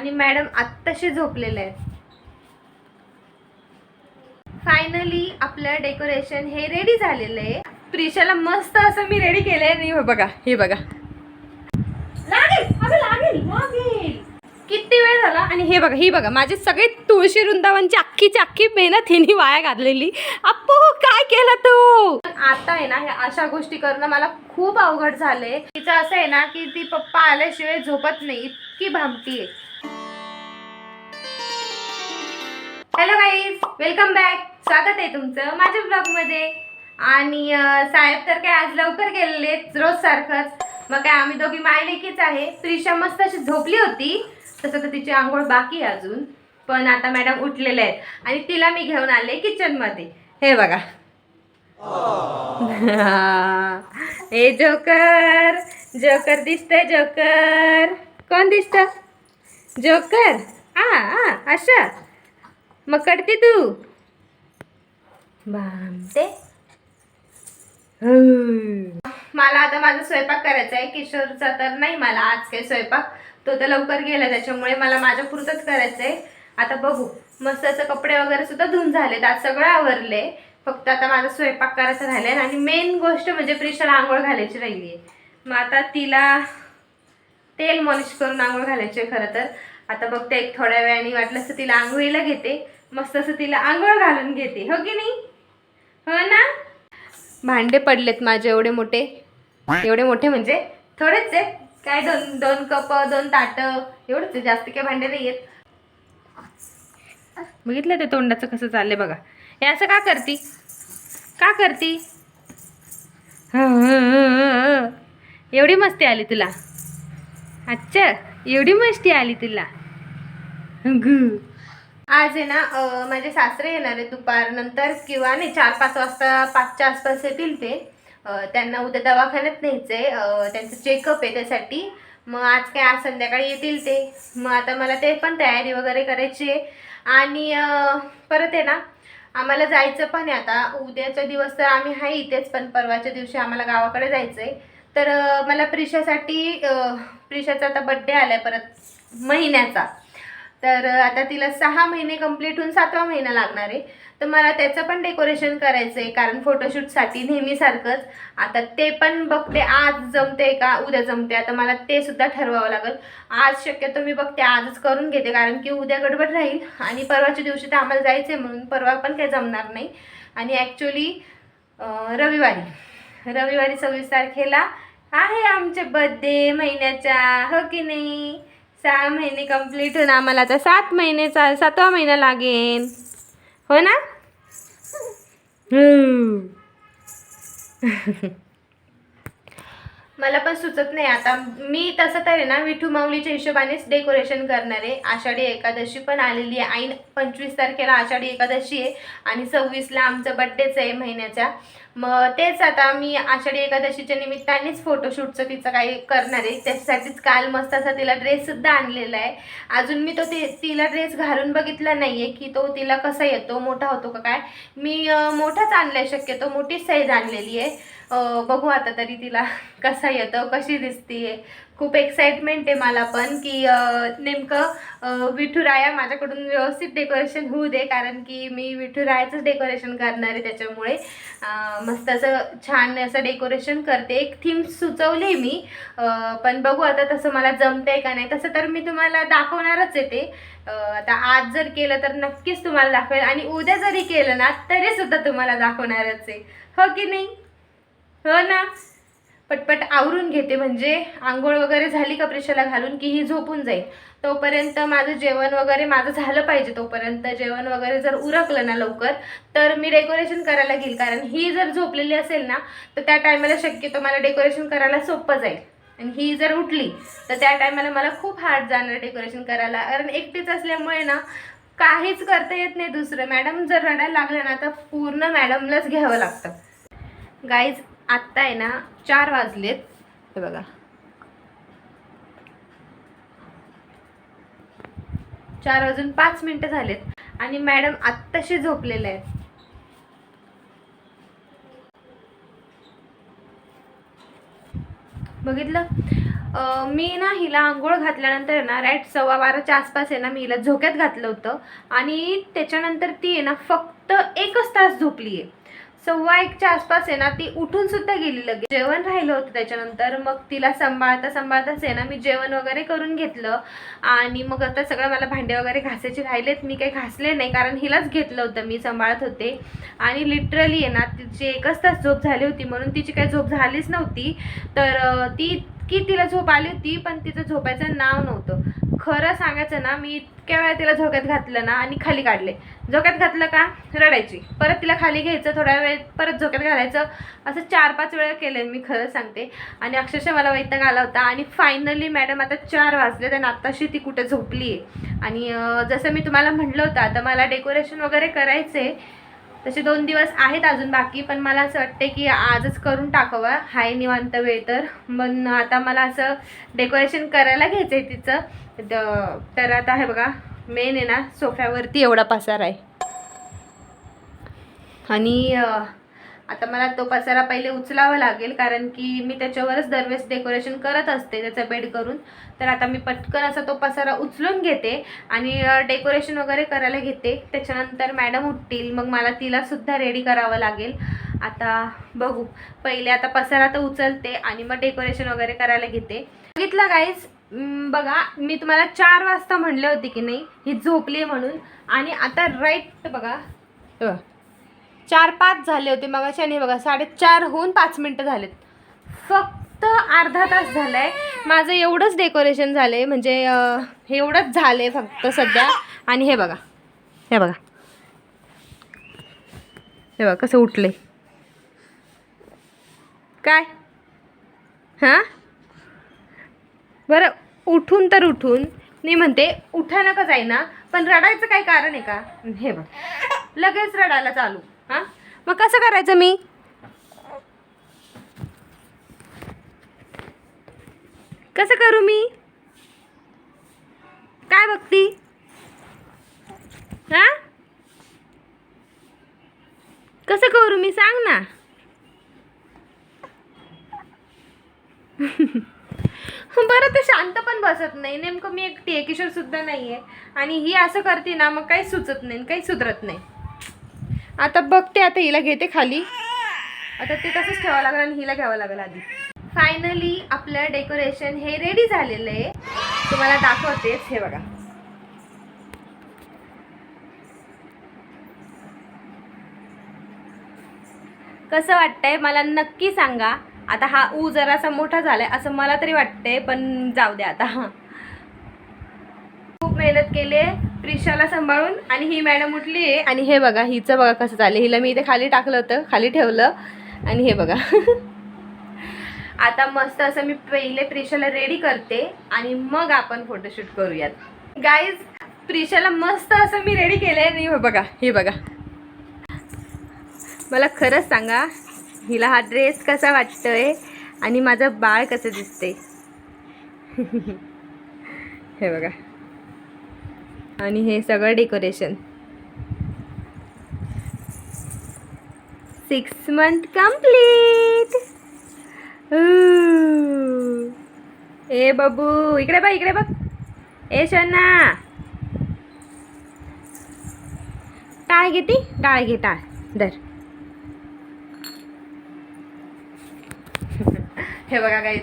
आणि मॅडम आत्ताशी झोपलेले आहेत. फायनली आपलं डेकोरेशन हे रेडी झालेलं आहे. प्रिशाला मस्त असं मी रेडी केलंय आणि हे बघा, हे बघा. लागेल अगं, लागेल लागेल. किती वेळ झाला आणि हे बघा, ही बघा माझी सगळी तुळशी वृंदावनची अख्खी मेहनत हिने वाया घातलेली. अप्पू काय केलं तू? आता आहे ना ह्या अशा गोष्टी करणं मला खूप अवघड झालंय. तिचं असं आहे ना की ती पप्पा आल्याशिवाय झोपत नाही, इतकी भामटी आहे. Hello guys, welcome back. स्वागत आहे तुमचं माझ्या ब्लॉगमध्ये. आणि साहेब तर काय आज लवकर गेलेले रोज सारखंच. मग काय आम्ही दोघी मायलेकीच आहे. प्रिशा मस्त अशी झोपली होती, तसं तर तिची आंघोळ बाकी आहे अजून. पण आता मॅडम उठलेले आहेत आणि तिला मी घेऊन आले किचनमध्ये. हे बघा. हे जोकर, जोकर दिसतंय. जोकर कोण दिसतं? जोकर. अशा मग करते तू भामटे. मला आता माझा स्वयंपाक करायचा आहे. किशोरचा तर नाही मला आज काही स्वयंपाक, तो तर लवकर गेला, त्याच्यामुळे मला माझ्या पुरतच करायचं आहे. आता बघू. मस्त असं कपडे वगैरे सुद्धा धुवून झालेत, आज सगळं आवरले. फक्त आता माझा स्वयंपाक करायचा राहिलाय. आणि मेन गोष्ट म्हणजे प्रिशाला आंघोळ घालायची राहिली आहे. मग आता तिला तेल मॉलिश करून आंघोळ घालायची खरं तर. आता बघते एक थोड्या वेळाने, वाटलं असं तिला आंघोळीला घेते, मस्त असं तिला आंघोळ घालून घेते. हो की नाही? हो ना. भांडे पडलेत माझे एवढे मोठे, एवढे मोठे म्हणजे थोडेच आहेत काय, दोन कप 2 ताटं एवढंच आहे, जास्त काही भांडे नाही आहेत. बघितलं ते तोंडाचं कसं चाललंय बघा. हे असं का करती, का करती? एवढी मस्ती आली तुला? अच्छा, एवढी मस्ती आली तुला? आज आहे ना माझे सासरे येणार आहे दुपारनंतर, किंवा नाही 4-5 वाजता, 5च्या आसपास येतील ते. त्यांना उद्या दवाखान्यात न्यायचं आहे, त्यांचं चेकअप आहे त्यासाठी. मग आज संध्याकाळी येतील ते. मग आता मला ते पण तयारी वगैरे करायची आहे. आणि परत आहे ना आम्हाला जायचं पण आहे. आता उद्याचा दिवस तर आम्ही आहे इथेच, पण परवाच्या दिवशी आम्हाला गावाकडे जायचं आहे. तर मला प्रिशाचा आता बड्डे आला आहे परत महिन्याचा. तर आता तिला 6 महिने कंप्लीट होऊन 7वा महिना लागणार आहे. तर मला त्याचं पण डेकोरेशन करायचं आहे, कारण फोटोशूटसाठी नेहमीसारखंच. आता ते पण बघते आज जमते का उद्या जमते, आता मला ते सुद्धा ठरवावं लागेल. आज शक्यतो मी बघते आजच करून घेते, कारण की उद्या गडबड राहील. आणि परवाच्या दिवशी तर आम्हाला जायचं आहे, म्हणून परवा पण काही जमणार नाही. आणि ॲक्च्युली रविवारी 26 तारखेला आहे आमचे बर्थडे महिन्याचा. हो की नाही? 6 महिने कंप्लीट होऊन आम्हाला आता 7वा महिना लागेल. हो ना? मला पण सुचत नाही आता. मी तसं तर आहे ना विठू माऊलीच्या हिशोबानेच डेकोरेशन करणार आहे. आषाढी एकादशी पण आलेली आहे. 25 तारखेला आषाढी एकादशी आहे आणि 26ला आमचा बड्डेच आहे महिन्याचा. मग तेच आता मी आषाढी एकादशीच्या निमित्तानेच फोटोशूटचं तिचं काही करणार आहे. त्याच्यासाठीच काल मस्त असा तिला ड्रेससुद्धा आणलेला आहे. अजून मी तिला ड्रेस घालून बघितला नाही आहे की तो तिला कसा येतो, मोठा होतो का काय. मी मोठाच आणला आहे, शक्यतो मोठीच साईज आणलेली आहे. बघू आता तरी तिला कसा येतो, कशी दिसते. खूप एक्साइटमेंट आहे मला पण की नेमकं विठुराया माझ्याकडून व्यवस्थित डेकोरेशन होऊ दे, कारण की मी विठुरायाचंच डेकोरेशन करणार आहे. त्याच्यामुळे मस्त असं छान असं डेकोरेशन करते. एक थीम सुचवली मी, पण बघू आता तसं मला जमतंय का नाही. तसं तर मी तुम्हाला दाखवणारच आहे ते. आता आज जर केलं तर नक्कीच तुम्हाला दाखवेल, आणि उद्या जरी केलं ना तरी सुद्धा तुम्हाला दाखवणारच आहे. हो की नाही? हो ना. पटपट आवरून घेते, म्हणजे आंघोळ वगैरे झाली का प्रिशाला घालून की ही झोपून जाईल. तोपर्यंत माझं जेवण वगैरे झालं पाहिजे. तोपर्यंत जेवण वगैरे जर उरकलं ना लवकर तर मी डेकोरेशन करायला घेईल, कारण ही जर झोपलेली असेल ना तर त्या टायमाला शक्यतो मला डेकोरेशन करायला सोपं जाईल. आणि ही जर उठली तर त्या टायमाला मला खूप हार्ड जाणार डेकोरेशन करायला, कारण एकटीच असल्यामुळे ना काहीच करता येत नाही दुसरं. मॅडम जर रडायला लागल्या ना तर पूर्ण मॅडमलाच घ्यावं लागतं. गाईज आत्ता आहे ना 4 वाजलेत, हे बघा 4 वाजून 5 मिनिटं झालेत आणि मॅडम आत्ताशी झोपलेल्या आहेत. बघितलं. मी ना हिला आंघोळ घातल्यानंतर ना राईट 12:15च्या आसपास आहे ना मी हिला झोक्यात घातलं होतं आणि त्याच्यानंतर ती आहे ना फक्त 1च तास झोपली आहे. 1:15च्या आसपास आहे ना ती उठून सुद्धा गेली. लगेच जेवण राहिलं होतं. त्याच्यानंतर मग तिला सांभाळताच आहे ना मी जेवण वगैरे करून घेतलं आणि मग आता सगळं मला भांडे वगैरे घासायचे राहिलेत. मी काही घासले नाही कारण हिलाच घेतलं होतं, मी सांभाळत होते. आणि लिटरली आहे ना तिची 1च तास झोप झाली होती म्हणून तिची काही झोप झालीच नव्हती. तर तिला झोप आली होती पण तिचं झोपायचं नाव नव्हतं. खरं सांगायचं ना मी इतक्या वेळा तिला झोक्यात घातलं ना आणि खाली काढले. झोक्यात घातलं का रडायची, परत तिला खाली घ्यायचं, थोड्या वेळ परत झोक्यात घालायचं, असं 4-5 वेळा केलं मी खरं सांगते. आणि अक्षरशः मला वैताग आला होता. आणि फायनली मॅडम आता 4 वाजले आणि आत्ताशी ती कुठे झोपली आहे. आणि जसं मी तुम्हाला म्हटलं होतं आता मला डेकोरेशन वगैरे करायचं आहे. तसे 2 दिवस आहेत अजून बाकी, पण मला असं वाटते की आजच करून टाकावं. हाय निवांत वेळ पण आता मला असं डेकोरेशन करायला घ्यायचं आहे तिचं. तर आता हे बघा मेन आहे ना सोफ्यावरती एवढा पसारा आहे आणि आता मला तो पसारा पहिले उचलावा लागेल कारण की मी त्याच्यावरच दरवेळेस डेकोरेशन करत असते त्याचा बेड करून. तर आता मी पटकन असा तो पसारा उचलून घेते आणि डेकोरेशन वगैरे करायला घेते. त्याच्यानंतर मॅडम उठतील मग मला तिलासुद्धा रेडी करावं लागेल. आता बघू, पहिले आता पसारा तर उचलते आणि मग डेकोरेशन वगैरे करायला घेते. बघितलं गाईज, बघा मी तुम्हाला 4 वाजता म्हणले होते की नाही ही झोपली म्हणून, आणि आता राईट बघा 4-5 झाले होते मगाशी आणि बघा 4:30 होऊन 5 मिनटं झालेत. फक्त अर्धा तास झाला आहे माझं एवढंच डेकोरेशन झालं आहे. म्हणजे एवढंच झालं आहे फक्त सध्या. आणि हे बघा हे बघा हे बघा कसं उठले काय. हां बरं उठून तर उठून मी म्हणते उठा नका जाईना, पण रडायचं काय कारण आहे का. हे बघ लगेच रडायला चालू. हां मग कसं करायचं मी. कसं करू मी, काय बघती. हां कसं करू मी सांग ना. बरं ते शांत पण बसत नाही. नेमकं मी एकटी आहे, किशोरसुद्धा नाही आहे आणि ही असं करते ना मग काही सुचत नाही, काही सुधरत नाही. आता बघते, आता हिला घेते खाली. आता ते तसंच ठेवावं लागेल आणि हिला घ्यावं लागेल आधी. फायनली आपलं डेकोरेशन हे रेडी झालेलं आहे. तुम्हाला दाखवतेच, हे बघा. कसं वाटतंय मला नक्की सांगा. आता हा जरासा मोठा झालाय असं मला तरी वाटतंय, पण जाऊ द्या आता. खूप मेहनत केली प्रिशाला सांभाळून आणि ही मॅडम उठली आहे. आणि हे बघा हिचं बघा कसं झालं. हिला मी इथे खाली टाकलं होतं, खाली ठेवलं आणि हे बघा. आता मस्त असं मी पहिले प्रिशाला रेडी करते आणि मग आपण फोटोशूट करूयात. गाईज प्रिशाला मस्त असं मी रेडी केलंय आणि हे बघा मला खरंच सांगा हिला हा ड्रेस कसा वाटतोय आणि माझं बाळ कसं दिसते. हे बघा आणि हे सगळं डेकोरेशन 6 months कंप्लीट. ए बाबू इकडे बघ. ए शना टाळ घेते, टाळ घे, टाळ दर. हे बघा गाईज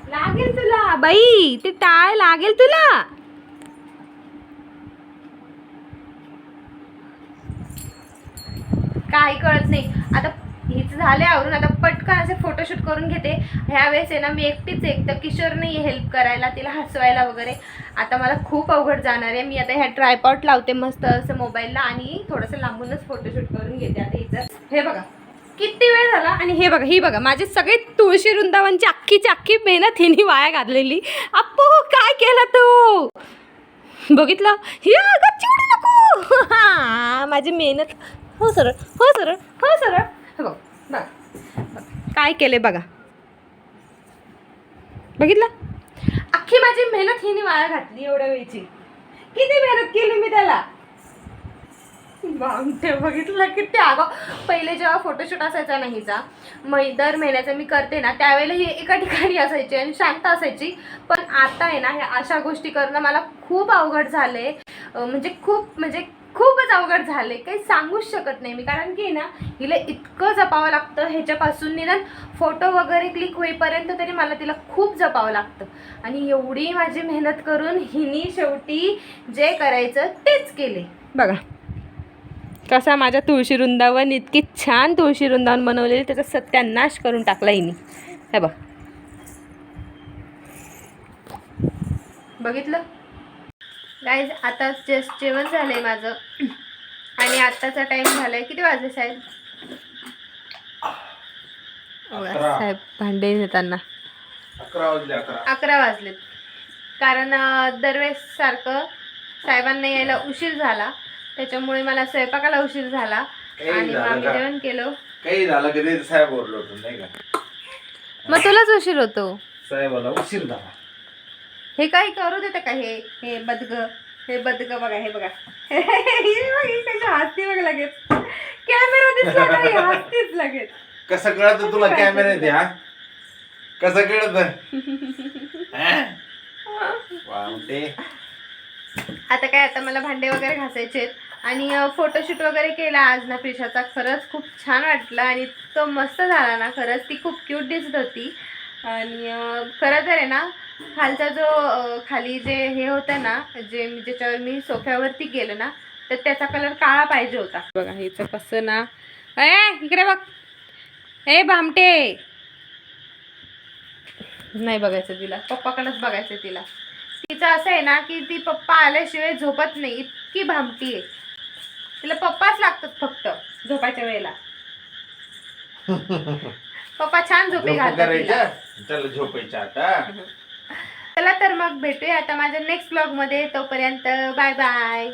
लागेल तुला बाई, ते टाळ लागेल तुला. काही कळत नाही. आता हिच झाले आवरून, आता पटकन असे फोटोशूट करून घेते. ह्यावेळेस आहे ना मी एकटीच एक तर किशोर नाही हेल्प करायला, तिला हसवायला वगैरे. आता मला खूप अवघड जाणार आहे. मी आता ह्या ट्रायपॉड लावते मस्त असं मोबाईलला आणि थोडंसं लांबूनच फोटोशूट करून घेते. आता हिचं हे बघा किती वेळ झाला आणि हे बघा ही बघा माझी सगळी तुळशी वृंदावनची अख्खी मेहनत हिने वाया घातलेली. अप्पू काय केलं तू, बघितलं ही चिवडू नको. हां माझी मेहनत. हो सरळ हो सरळ हो सरळ. बघ बघ काय केले बघा, बघितलं अख्खी माझी मेहनत हिने वाया घातली. एवढ्या वेळची किती मेहनत केली मी त्याला. ते बघितलं किती अगं पहिले जेव्हा फोटोशूट असायचा ना हिचा दर महिन्याचा मी करते ना त्यावेळेला ही एका ठिकाणी असायची आणि शांत असायची. पण आता आहे ना ह्या अशा गोष्टी करणं मला खूप अवघड झाले. म्हणजे खूपच अवघड झाले, काही सांगूच शकत नाही मी. कारण की ना हिला इतकं जपावं लागतं, ह्याच्यापासून निदान फोटो वगैरे क्लिक होईपर्यंत तरी मला तिला खूप जपावं लागतं. आणि एवढी माझी मेहनत करून हिनी शेवटी जे करायचं तेच केले. बघा कसा माझ्या तुळशी वृंदावन, इतकी छान तुळशी वृंदावन बनवलेली, त्याचा सत्यानाश करून टाकला हिनी. हे बघ बघितलं गाईज. आता जस्ट जेवण झालंय माझं आणि आत्ताचा टाइम झालाय. किती वाजले साहेब? साहेब भांडे नेताना 11 वाजलेत. कारण दरवेळेस सारखं साहेबांना यायला उशीर झाला, त्याच्यामुळे मला स्वयंपाकाला उशीर झाला आणि आम्ही जेवण केलं. काही झालं कधी साहेब ओरडलो नाही का, मग तुलाच उशीर होतो. साहेबाला उशीर झाला. हे काही करू देते का? हे बदग बघा, हे बघा कशी हसती बघ लगेच. कॅमेरा दिसला का हसतीच लगेच. कसं कळत तुला कॅमेरा येते? हा कसं कळत? आता काय, आता मला भांडे वगैरे घासायचे आणि फोटोशूट वगैरे केला आज ना प्रिशाचा. खरंच खूप छान वाटलं आणि तो मस्त झाला ना. खरंच ती खूप क्यूट दिसत होती. आणि खरं तर आहे ना खालचा जो खाली जे हे होतं ना, ज्याच्यावर मी सोफ्यावरती गेलं ना, तर त्याचा कलर काळा पाहिजे होता. बघा हिचं कसं ना, इकडे बघ, ए भामटे. नाही बघायचं तिला, पप्पाकडेच बघायचं तिला. तिचं असं आहे ना की ती पप्पा आल्याशिवाय झोपत नाही, इतकी भामटी आहे. तिला पप्पाच लागतात फक्त झोपायच्या वेळेला. पप्पा छान झोपे घालतात. चला झोपायचं आता. चला तर मग भेटूया आता माझ्या नेक्स्ट ब्लॉग मध्ये. तोपर्यंत बाय बाय.